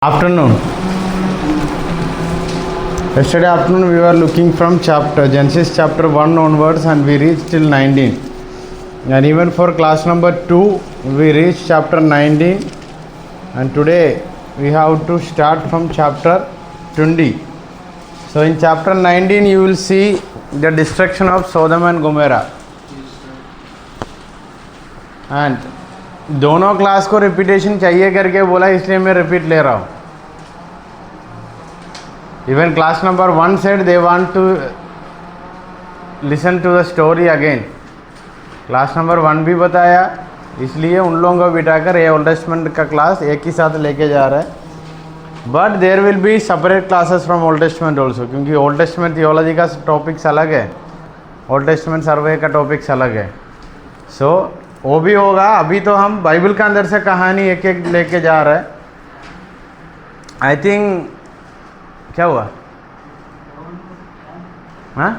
Afternoon. Yesterday afternoon we were looking from Genesis chapter 1 onwards and we reached till 19. And even for class number 2 we reached chapter 19. And today we have to start from chapter 20. So in chapter 19 you will see the destruction of Sodom and Gomorrah. And दोनों class को repetition चाहिए करके बोला, इसलिए मैं repeat ले रहा हूँ. Even class number 1 said they want to listen to the story again. Class number 1 भी बताया, इसलिए उन लोगों को बिठाकर ये ओल्ड टेस्टमेंट का क्लास एक ही साथ लेके जा रहा है. But there will be separate classes from Old Testament also, क्योंकि ओल्ड टेस्टमेंट थियोलॉजी का टॉपिक्स अलग है, ओल्ड टेस्टमेंट सर्वे का टॉपिक्स अलग है. सो वो भी होगा. अभी तो हम बाइबल के अंदर से कहानी एक एक लेके जा रहे हैं. आई थिंक क्या हुआ? हाँ,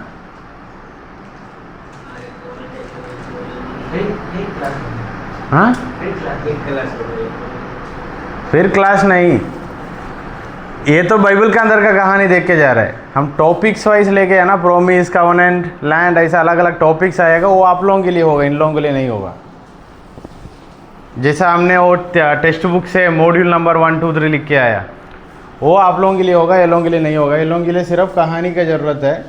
हाँ, फिर क्लास नहीं. ये तो बाइबल के अंदर का कहानी देख के जा रहे हैं. हम टॉपिक्स वाइज लेके है ना, प्रोमिस, कवनेंट, लैंड, ऐसा अलग अलग टॉपिक्स आएगा. वो आप लोगों के लिए होगा, इन लोगों के लिए नहीं होगा. जैसा हमने वो टेक्स्ट बुक से मॉड्यूल नंबर 1, 2, 3 लिख के आया, वो आप लोगों के लिए होगा, ये लोगों के लिए नहीं होगा. ये लोगों के लिए सिर्फ कहानी की ज़रूरत है.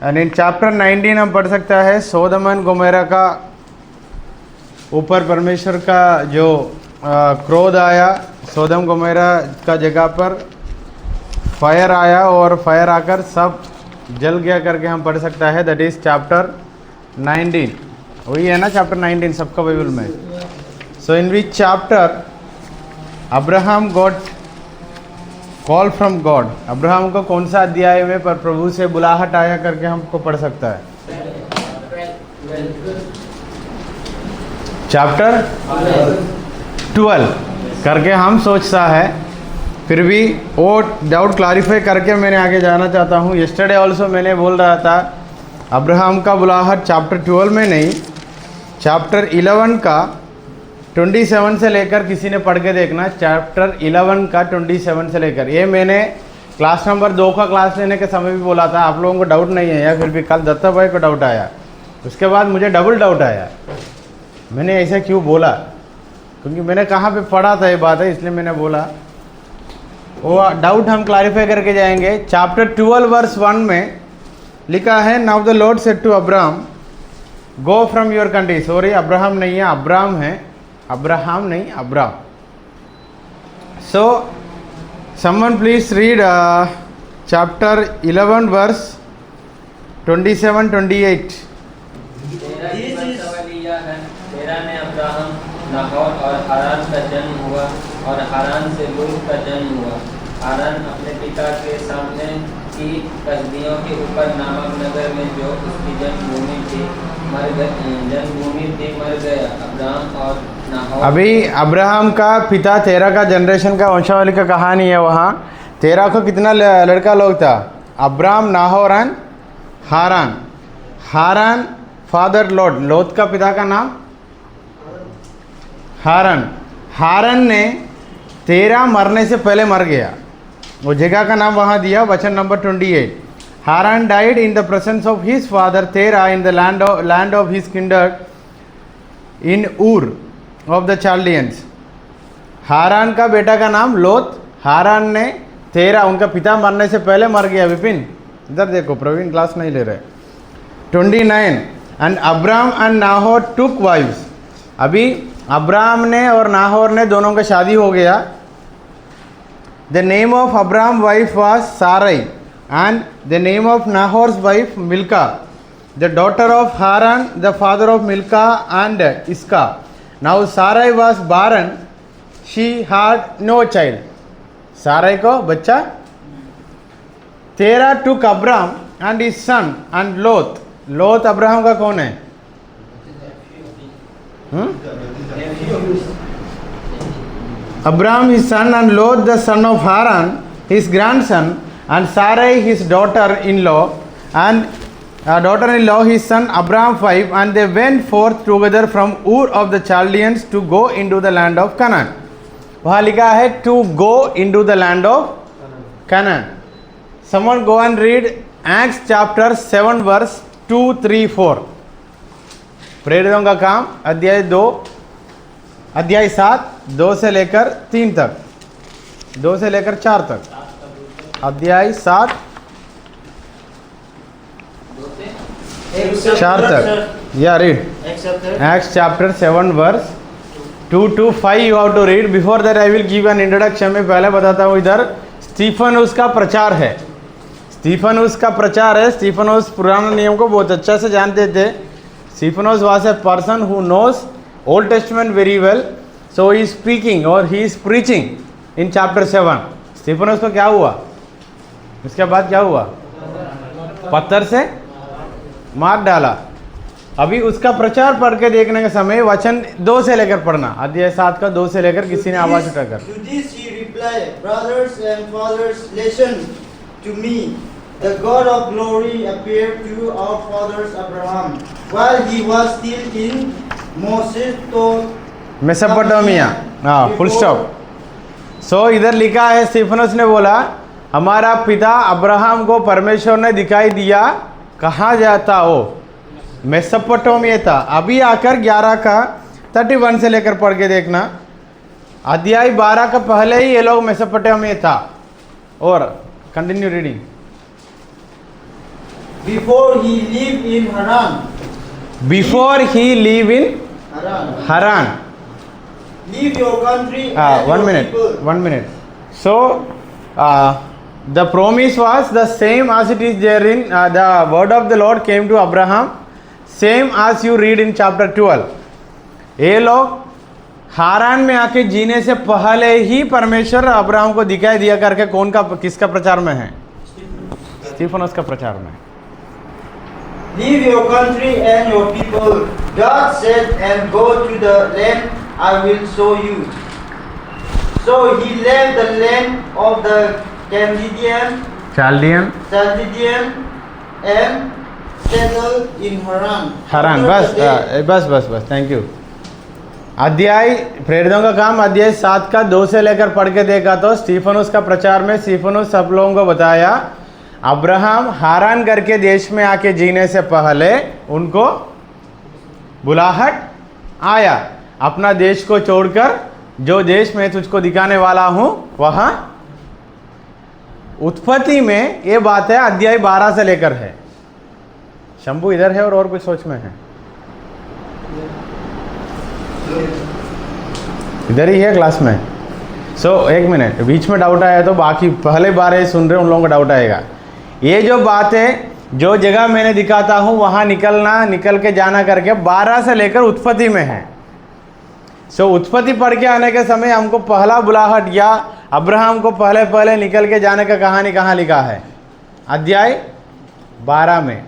एंड इन चैप्टर 19 हम पढ़ सकता है सोदम एंड गोमेरा का ऊपर परमेश्वर का जो क्रोध आया, सोदम गोमेरा का जगह पर फायर आया और फायर आकर सब जल गया करके हम पढ़ सकता है. That is chapter 19. वही है ना चैप्टर 19 सबका बाइबल में. So in which chapter Abraham got call from God. Abraham को कौन सा अध्याय में पर प्रभु से बुलाहट आया करके हमको पढ़ सकता है? चैप्टर 12 करके हम सोचता है. फिर भी वो डाउट क्लैरिफाई करके मैंने आगे जाना चाहता हूँ. यस्टरडे ऑल्सो मैंने बोल रहा था अब्राहम का बुलाहट चैप्टर 12 में नहीं, चैप्टर 11 का 27 से लेकर किसी ने पढ़ के देखना. चैप्टर 11 का 27 से लेकर, ये मैंने क्लास नंबर 2 का क्लास लेने के समय भी बोला था. आप लोगों को डाउट नहीं है या फिर भी कल दत्ता भाई को डाउट आया, उसके बाद मुझे डबल डाउट आया. मैंने ऐसा क्यों बोला? क्योंकि मैंने कहाँ पे पढ़ा था ये बात है, इसलिए मैंने बोला. वो डाउट हम क्लैरिफाई करके जाएंगे. चैप्टर 12 वर्स 1 में लिखा है, now the Lord said to Abraham go from your country. Sorry, Abraham नहीं है, अब्राम है. अब्राहम नहीं, Abram. So someone please read chapter 11 verse 27, 28. तेरह में अब्राहम, नाहोर और हारान का जन्म हुआ और हारान से लूत का जन्म हुआ. हारान अपने पिता के सामने की कसदियों के ऊपर नामक नगर में जो उसकी जन्मभूमि थी मर गया. अब्राहम और नाहोर. अभी अब्राहम का पिता तेरह का जनरेशन का वंशावली का कहानी है. वहाँ तेरह को कितना लड़का लोग था? Abram, Nahor and Haran. Haran father Lot. Lot का पिता का नाम हारन. हारन ने 13 मरने से पहले मर गया. वो जगह का नाम वहाँ दिया, वचन नंबर 28. Haran died in the presence of his father Terah in the land of his kindred in Ur of the चाल्डियंस. हारान का बेटा का नाम लोत. हारान ने 13, उनका पिता मरने से पहले मर गया. विपिन इधर देखो, प्रवीण क्लास नहीं ले रहे. 29. And Abram and Nahor took wives. अभी अब्राम ने और नाहोर ने दोनों का शादी हो गया. The name of Abram wife was Sarai and the name of Nahor's wife Milcah, the daughter of Haran, the father of Milcah and Iscah. Now Sarai was barren, she had no child. Sarai को बच्चा. Terah took Abram and his son and Lot. Lot Abraham का कौन है? Abraham his son and Lot the son of Haran his grandson and Sarai his daughter-in-law and daughter-in-law his son Abraham 5, and they went forth together from Ur of the Chaldeans to go into the land of Canaan. वहाँ लिखा है to go into the land of Canaan. Someone go and read Acts chapter 7 verse 2, 3, 4। प्रेरितों का काम अध्याय 7 2 से लेकर 3 तक, 2 से लेकर 4 तक। अध्याय 7 4 तक। या read Acts chapter 7 verse 2 to 5 you have to read. Before that I will give an introduction. मैं पहले बताता हूँ, इधर स्टीफनुस का प्रचार है। स्टीफनुस का प्रचार है। स्टीफनुस पुराने नियम को बहुत अच्छा से जानते थे। Stephanus was a person who knows Old Testament very well, so he is speaking और he is preaching in chapter 7। Stephanus को क्या हुआ? उसके बाद क्या हुआ? पत्थर से मार डाला। अभी उसका प्रचार पढ़ के देखने के समय वचन 2 से लेकर पढ़ना, अध्याय 7 का 2 से लेकर किसी ने आवाज उठाकर। To this he replied, brothers and fathers, listen to me. The God of glory appeared to our fathers Abraham while he was still in Mesopotamia. हाँ, फुल स्टॉप। सो इधर लिखा है, स्टीफनुस ने बोला हमारा पिता अब्राहम को परमेश्वर ने दिखाई दिया। कहाँ जाता वो? मेसोपोटामिया था। अभी आकर 11 का 31 से लेकर पढ़ के देखना। अध्याय 12 का पहले ही ये लोग मेसोपोटामिया था। और continue reading. Before he lived in Haran. Before he lived in Haran. Leave your country and One your minute. people. 1 minute. So the promise was the same as it is there in the word of the Lord came to Abraham, same as you read in chapter 12. ये लोग हारान में आके जीने से पहले ही परमेश्वर Abraham को दिखाई दिया करके कौन का किसका प्रचार में है? स्टीफनुस का प्रचार में। Leave your country and your people, God said, and go to the land I will show you. So he left the land of the Chaldean and settled in Haran. हारान। बस थैंक यू। अध्याय प्रेरितों का काम अध्याय 7 का 2 से लेकर पढ़ के देखा तो स्टीफनुस का प्रचार में स्टीफनुस सब लोगों को बताया अब्राहम हारान करके देश में आके जीने से पहले उनको बुलाहट आया, अपना देश को छोड़कर जो देश में तुझको दिखाने वाला हूं वहां। उत्पत्ति में ये बात है, अध्याय 12 से लेकर है। शंभू इधर है और कुछ सोच में है? इधर ही है क्लास में। एक मिनट, बीच में डाउट आया तो बाकी पहले बार सुन रहे उन लोगों को डाउट आएगा। ये जो बात है, जो जगह मैंने दिखाता हूँ वहाँ निकल के जाना करके 12 से लेकर उत्पत्ति में है। उत्पत्ति पढ़ के आने के समय हमको पहला बुलाहट या अब्राहम को पहले निकल के जाने का कहानी कहाँ लिखा है? अध्याय 12 में।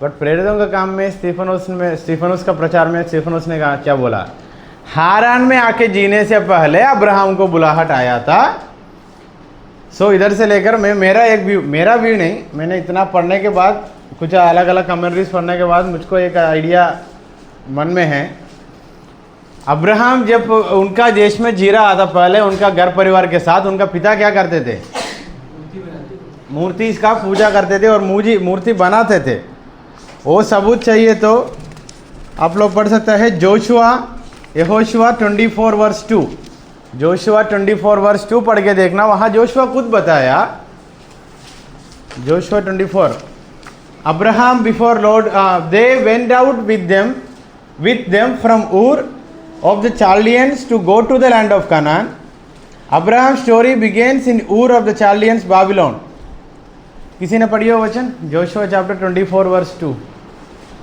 बट प्रेरितों का काम में स्टीफनुस का प्रचार में स्टीफनुस ने कहा क्या बोला? हारान में आके जीने से पहले अब्राहम को बुलाहट आया था। इधर से लेकर मेरा व्यू नहीं, मैंने इतना पढ़ने के बाद कुछ अलग अलग कमेंट्रीज पढ़ने के बाद मुझको एक आइडिया मन में है। अब्राहम जब उनका देश में जी रहा था पहले उनका घर परिवार के साथ, उनका पिता क्या करते थे? मूर्ति का पूजा करते थे और मूर्ति बनाते थे। वो सबूत चाहिए तो आप लोग पढ़ सकते हैं यहोशुआ 24 वर्स 2। जोशुआ 24 वर्स 2 पढ़ के देखना। वहाँ जोशुआ खुद बताया, Joshua 24, Abraham before Lord they went out with them from Ur of the Chaldeans to go to the land of Canaan. Abraham's story begins in Ur of the Chaldeans, Babylon. किसी ने पढ़ी हो वचन? Joshua chapter 24 verse 2।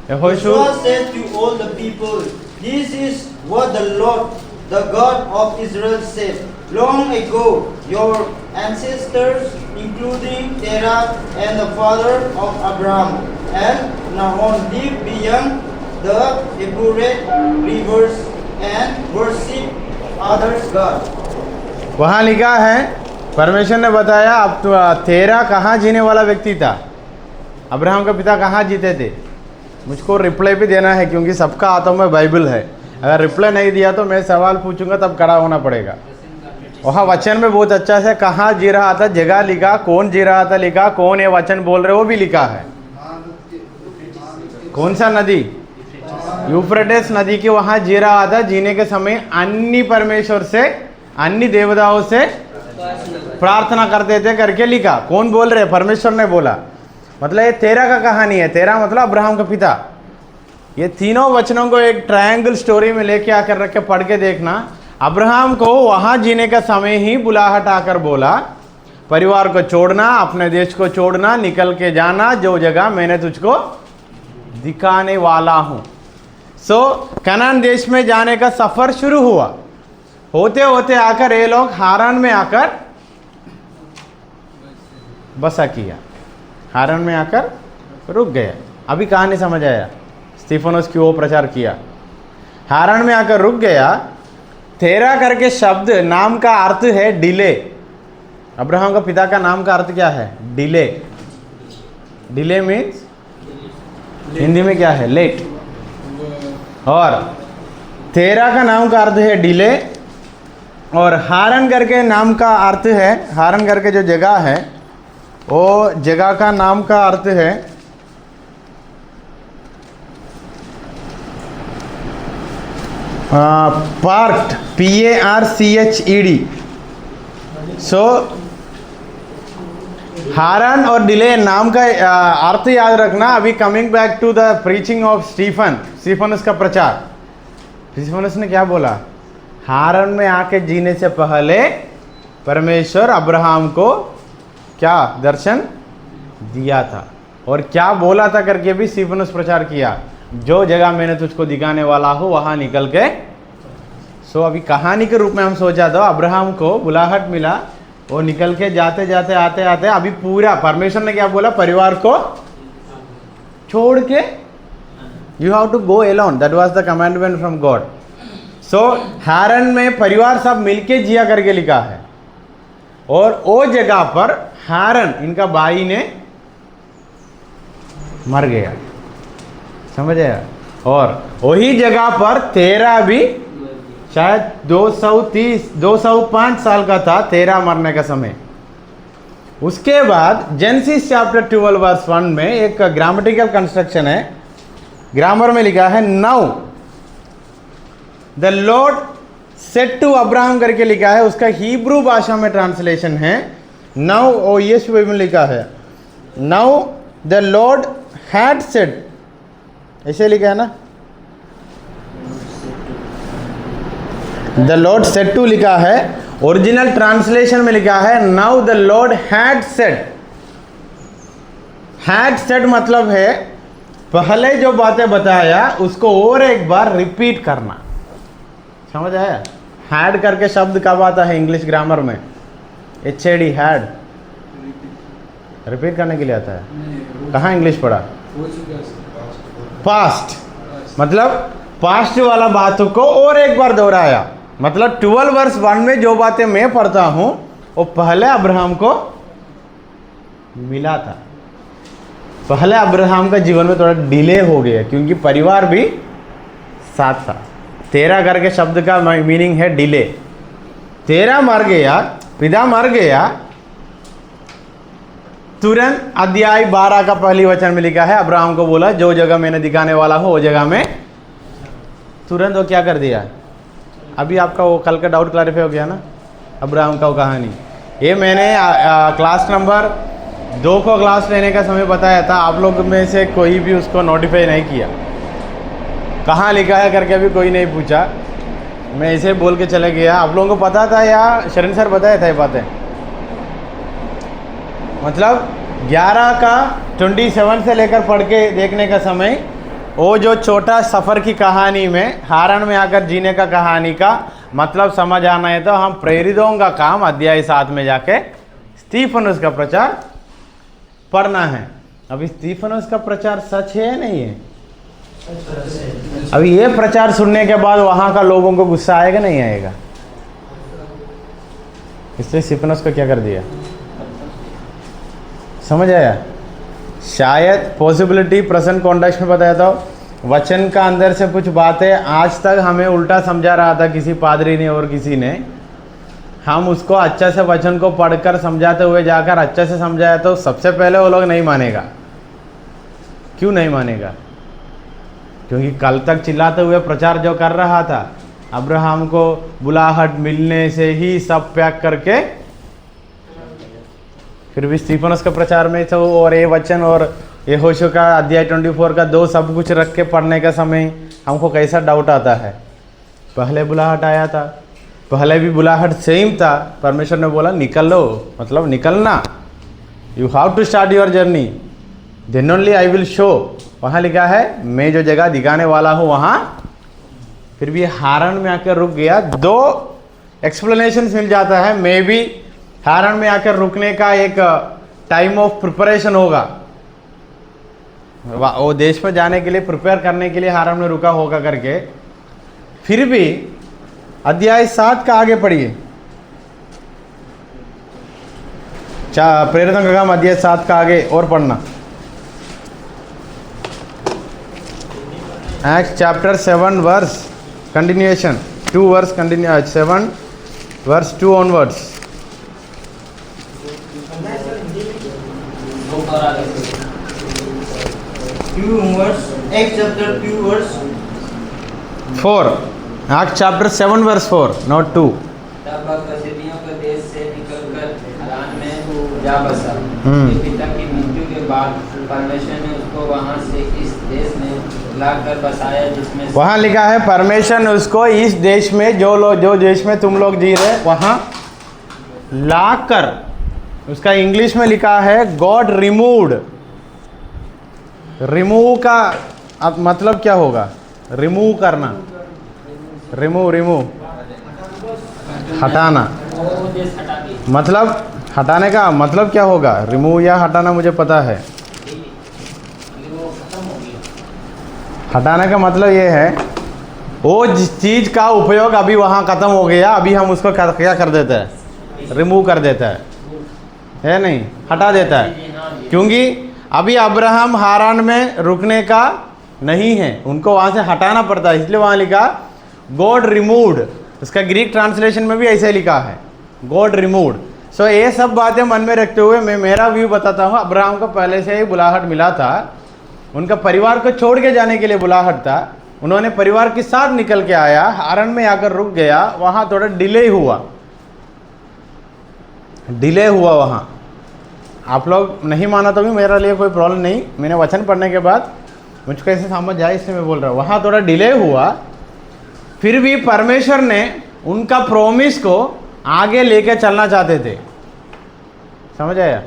Joshua said to all the people, this is what the Lord, the God of Israel said. Long ago, your ancestors, including Terah and the father of Abraham and Nahor, lived beyond the Euphrates rivers and worshipped others God. वहाँ लिखा है, परमेश्वर ने बताया अब तो तेरा कहाँ जीने वाला व्यक्ति था? अब्राहम का पिता कहाँ जीते थे? मुझको रिप्लाई भी देना है क्योंकि सबका हाथों में बाइबल है। अगर रिप्लाई नहीं दिया तो मैं सवाल पूछूंगा तब खड़ा होना पड़ेगा। वहाँ वचन में बहुत अच्छा से कहाँ जी रहा था, जगह लिखा, कौन जी रहा था लिखा, कौन ये वचन बोल रहे वो भी लिखा है। कौन सा नदी? यूफ्रेटिस नदी के वहाँ जी रहा था। जीने के समय अन्य परमेश्वर से, अन्य देवताओं से प्रार्थना करते थे करके लिखा। कौन बोल रहे? परमेश्वर ने बोला। मतलब ये तेरह का कहानी है। तेरह मतलब अब्राहम का पिता। ये तीनों वचनों को एक ट्रायंगल स्टोरी में लेके आकर रख के पढ़ के देखना। अब्राहम को वहाँ जीने का समय ही बुलाहट आकर बोला, परिवार को छोड़ना, अपने देश को छोड़ना, निकल के जाना जो जगह मैंने तुझको दिखाने वाला हूँ। सो कनान देश में जाने का सफ़र शुरू हुआ। होते होते आकर ये लोग हारान में आकर बसा किया। हारान में आकर रुक गए। अभी कहानी समझ आया? स्टीफनोस की वो प्रचार किया। हारान में आकर रुक गया। तेरा करके शब्द नाम का अर्थ है डिले। अब्राहम का पिता का नाम का अर्थ क्या है? डिले। डिले मीन्स हिंदी में क्या है? लेट। और तेरा का नाम का अर्थ है डिले। और हारन करके नाम का अर्थ है, हारन करके जो जगह है वो जगह का नाम का अर्थ है पार्क्ड, PARCHED। सो हारन और डिले नाम का अर्थ याद रखना। अभी coming back to the preaching of Stephanus का प्रचार। स्टीफनस ने क्या बोला? हारन में आके जीने से पहले परमेश्वर अब्राहम को क्या दर्शन दिया था और क्या बोला था करके भी स्टीफनस प्रचार किया। जो जगह मैंने तुझको दिखाने वाला हूँ वहाँ निकल के। सो अभी कहानी के रूप में हम सोचा था अब्राहम को बुलाहट मिला, वो निकल के जाते जाते आते आते अभी पूरा परमेश्वर ने क्या बोला? परिवार को छोड़ के you have to go alone. That was the commandment from God. So Haran में परिवार सब मिलके जिया करके लिखा है। और वो जगह पर हारन इनका भाई ने मर गया। समझ आया? और वही जगह पर तेरा भी शायद 205 साल का था तेरा मरने का समय। उसके बाद जेनेसिस चैप्टर 12 वर्स 1 में एक ग्रामेटिकल कंस्ट्रक्शन है। ग्रामर में लिखा है now the Lord said to Abraham करके लिखा है। उसका हिब्रू भाषा में ट्रांसलेशन है नाउ। ओ यीशु में लिखा है now the Lord had said, ऐसे लिखा है ना। द लॉर्ड सेड टू लिखा है। ओरिजिनल ट्रांसलेशन में लिखा है now the Lord had said. Had said मतलब है पहले जो बातें बताया उसको और एक बार रिपीट करना। समझ आया? हैड करके शब्द कब आता है इंग्लिश ग्रामर में? HAD, हैड रिपीट करने के लिए आता है। कहाँ इंग्लिश पढ़ा? पास्ट। मतलब पास्ट वाला बातों को और एक बार दोहराया। मतलब 12 वर्स 1 में जो बातें मैं पढ़ता हूँ वो पहले अब्राहम को मिला था। पहले अब्राहम का जीवन में थोड़ा डिले हो गया क्योंकि परिवार भी साथ था। तेरा करके शब्द का मीनिंग है डिले। तेरा मर गया, पिता मर गया। तुरंत अध्याय 12 का पहली वचन में लिखा है अब्राहम को बोला जो जगह मैंने दिखाने वाला हूँ वो जगह में। तुरंत वो क्या कर दिया? अभी आपका वो कल का डाउट क्लैरिफाई हो गया ना अब्राहम का वो कहानी। ये मैंने क्लास नंबर 2 को क्लास लेने का समय बताया था। आप लोग में से कोई भी उसको नोटिफाई नहीं किया। कहाँ लिखा है करके अभी कोई नहीं पूछा। मैं ऐसे बोल के चले गया। आप लोगों को पता था या शरण सर बताया था ये बातें? मतलब 11 का 27 से लेकर पढ़ के देखने का समय वो जो छोटा सफ़र की कहानी में हारन में आकर जीने का कहानी का मतलब समझ आना है तो हम प्रेरितों का काम अध्याय 7 में जाके स्टीफनस का प्रचार पढ़ना है। अभी स्टीफनस का प्रचार सच है या नहीं है? अभी ये प्रचार सुनने के बाद वहाँ का लोगों को गुस्सा आएगा नहीं आएगा? इसलिए स्टीफनस को क्या कर दिया? समझ आया? शायद पॉसिबिलिटी प्रेजेंट कॉन्टेक्स्ट में बताया था। वचन का अंदर से कुछ बातें आज तक हमें उल्टा समझा रहा था किसी पादरी ने और किसी ने। हम उसको अच्छे से वचन को पढ़कर समझाते हुए जाकर अच्छे से समझाया तो सबसे पहले वो लोग नहीं मानेगा। क्यों नहीं मानेगा? क्योंकि कल तक चिल्लाते हुए प्रचार जो कर रहा था, अब्राहम को बुलाहट मिलने से ही सब पैक करके, फिर भी स्टीफनस के प्रचार में तो और ये वचन और यहोशू का अध्याय 24 का 2 सब कुछ रख के पढ़ने का समय हमको कैसा डाउट आता है। पहले बुलाहट आया था, पहले भी बुलाहट सेम था, परमेश्वर ने बोला निकलो, मतलब निकलना, you have to start your journey, then only I will show. वहाँ लिखा है मैं जो जगह दिखाने वाला हूँ वहाँ। फिर भी हारन में आकर रुक गया। 2 एक्सप्लेनेशन मिल जाता है। मे भी हारन में आकर रुकने का एक टाइम ऑफ प्रिपरेशन होगा, वो देश में जाने के लिए प्रिपेयर करने के लिए हारन में रुका होगा करके। फिर भी अध्याय 7 का आगे पढ़िए, प्रेरितों का काम अध्याय 7 का आगे और पढ़ना। Acts chapter 7 verse continuation, 2 verse continue, 7 verse 2 onwards. Acts chapter 2 verse 4. Acts chapter 7 verse 4, not 2. तब वह कसदियों के देश से निकलकर हारान में जा बसा। उसके पिता की मृत्यु के बाद परमेश्वर ने उसको वहां से इस देश में लाकर बसाया, जिसमें वहाँ लिखा है परमेश्वर ने उसको इस देश में जो देश में तुम लोग जी रहे वहाँ लाकर, उसका इंग्लिश में लिखा है गॉड रिमूव्ड। रिमूव का अब मतलब क्या होगा? रिमूव करना, रिमूव हटाना, वो देश हटा दिया। मतलब हटाने का मतलब क्या होगा? रिमूव या हटाना मुझे पता है। वो खत्म हो गया। हटाने का मतलब ये है वो जिस चीज़ का उपयोग अभी वहाँ ख़त्म हो गया, अभी हम उसको क्या कर देते हैं? रिमूव कर देता है नहीं, हटा देता है। क्योंकि अभी अब्राहम हारान में रुकने का नहीं है, उनको वहाँ से हटाना पड़ता है, इसलिए वहाँ लिखा गॉड रिमूव्ड। उसका ग्रीक ट्रांसलेशन में भी ऐसे लिखा है गॉड रिमूव्ड। सो ये सब बातें मन में रखते हुए मैं मेरा व्यू बताता हूँ। अब्राहम को पहले से ही बुलाहट मिला था, उनका परिवार को छोड़ के जाने के लिए बुलाहट था, उन्होंने परिवार के साथ निकल के आया, हारन में आकर रुक गया, वहाँ थोड़ा डिले हुआ वहाँ। आप लोग नहीं माना तो भी मेरा लिए कोई प्रॉब्लम नहीं, मैंने वचन पढ़ने के बाद मुझको ऐसे समझ आया इसलिए मैं बोल रहा हूँ। वहाँ थोड़ा डिले हुआ, फिर भी परमेश्वर ने उनका प्रॉमिस को आगे लेके चलना चाहते थे। समझ आया?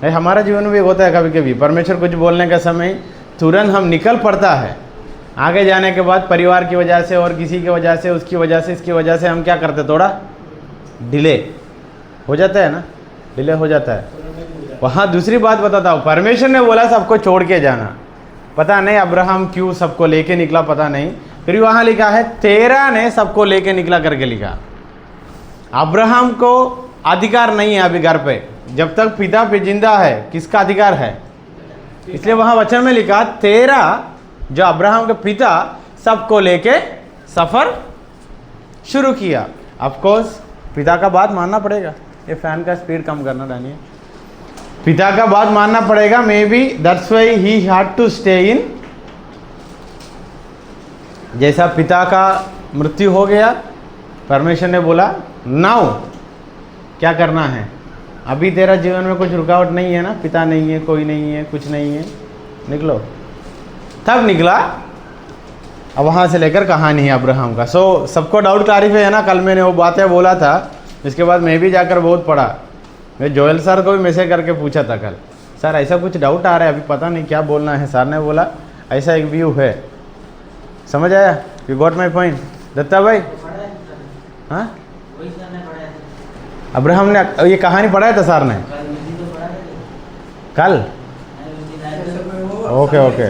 नहीं, हमारा जीवन में भी होता है कभी कभी, परमेश्वर कुछ बोलने का समय तुरंत हम निकल पड़ता है, आगे जाने के बाद परिवार की वजह से और किसी की वजह से, उसकी वजह से, इसकी वजह से हम क्या करते, थोड़ा डिले हो जाता है ना, डिले हो जाता है। वहाँ दूसरी बात बताता हूँ, परमेश्वर ने बोला सबको छोड़ के जाना, पता नहीं अब्राहम क्यों सबको लेके निकला, पता नहीं, फिर वहाँ लिखा है तेरा ने सबको लेके निकला करके लिखा। अब्राहम को अधिकार नहीं है अभी घर पे, जब तक पिता पे जिंदा है किसका अधिकार है? इसलिए वहाँ वचन में लिखा तेरा, जो अब्राहम के पिता, सबको लेके सफ़र शुरू किया। ऑफ कोर्स पिता का बात मानना पड़ेगा। ये फैन का स्पीड कम करना डालिए। पिता का बात मानना पड़ेगा। May be that's why he had to stay in. जैसा पिता का मृत्यु हो गया, परमेश्वर ने बोला नाउ क्या करना है, अभी तेरा जीवन में कुछ रुकावट नहीं है ना, पिता नहीं है, कोई नहीं है, कुछ नहीं है, निकलो। तब निकला। अब वहाँ से लेकर कहानी है अब्राहम का। सो सबको डाउट क्लैरिफाई है ना। कल मैंने वो बातें बोला था, इसके बाद मैं भी जाकर बहुत पढ़ा। मैं जोएल सर को भी मैसेज करके पूछा था कल, सर ऐसा कुछ डाउट आ रहा है, अभी पता नहीं क्या बोलना है। सर ने बोला ऐसा एक व्यू है। समझ आया? You got my point Datta भाई? हाँ, अब्राहम ने ये कहानी पढ़ाया था सर ने कल? Okay okay,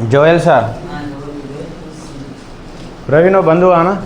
Joel sir, Praveen वो बंधु आना।